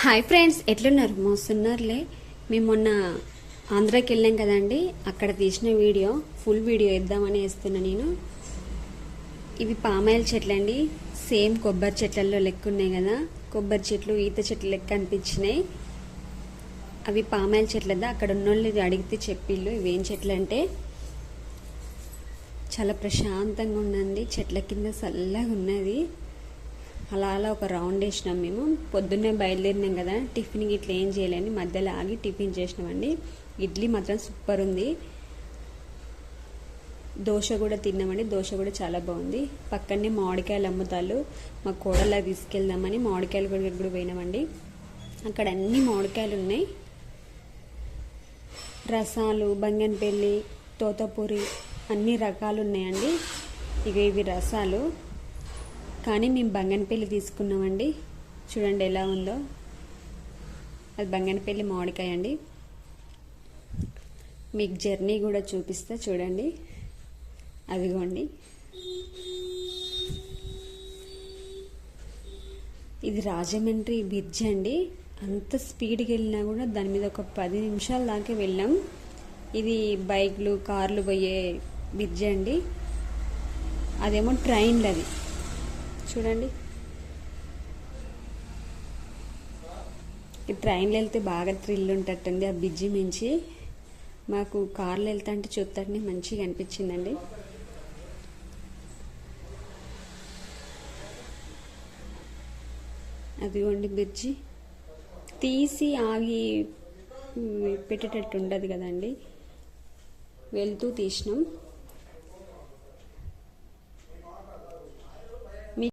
Hi friends, ఎట్లున్నారు? మోస్తున్నారులే. మేము మొన్న ఆంధ్రాకి వెళ్ళాం కదండి, అక్కడ తీసిన వీడియో ఫుల్ వీడియో ఇద్దామని వేస్తున్నా నేను. ఇవి పామాయిల్ చెట్లు అండి, సేమ్ కొబ్బరి చెట్లలో లెక్క ఉన్నాయి కదా, కొబ్బరి చెట్లు ఈత చెట్లు లెక్క అనిపించినాయి. అవి పామాయిల్ చెట్లదా. అక్కడ ఉన్నోళ్ళు అడిగితే చెప్పిళ్ళు ఇవేం చెట్లు అంటే. చాలా ప్రశాంతంగా ఉందండి, చెట్ల కింద చల్లగా ఉన్నది. అలా అలా ఒక రౌండ్ వేసినాం. మేము పొద్దున్నే బయలుదేరినాం కదా, టిఫిన్ ఇట్లా ఏం చేయలేని మధ్యలో ఆగి టిఫిన్ చేసినామండి. ఇడ్లీ మాత్రం సూపర్ ఉంది. దోశ కూడా తిన్నామండి, దోశ కూడా చాలా బాగుంది. పక్కనే మామిడికాయలు అమ్ముతారు. మా కోడలా తీసుకెళ్దామని మామిడికాయలు కూడా పోయినామండి. అక్కడ అన్ని మామిడికాయలు ఉన్నాయి. రసాలు, బంగన్పల్లి, తోతపూరి అన్ని రకాలు ఉన్నాయండి. ఇవి రసాలు, కానీ మేము బంగన్పల్లి తీసుకున్నామండి. చూడండి ఎలా ఉందో, అది బంగన్పల్లి మామిడికాయ అండి. మీకు జర్నీ కూడా చూపిస్తా చూడండి. అదిగోండి, ఇది రాజమండ్రి బ్రిడ్జ్ అండి. అంత స్పీడ్కి వెళ్ళినా కూడా దాని మీద ఒక 10 నిమిషాల దాకా వెళ్ళాం. ఇది బైక్లు, కార్లు పోయే బ్రిడ్జ్ అండి. అదేమో ట్రైన్లు. అది చూడండి, ఈ ట్రైన్లో వెళ్తే బాగా థ్రిల్ ఉంటట్టుంది. ఆ బ్రిడ్జి మించి మాకు కార్లో వెళ్తా అంటే చూస్తాడని మంచిగా అనిపించిందండి. అదిగోండి బ్రిడ్జి, తీసి ఆగి పెట్టేటట్టు ఉండదు కదండి, వెళ్తూ తీసినాం.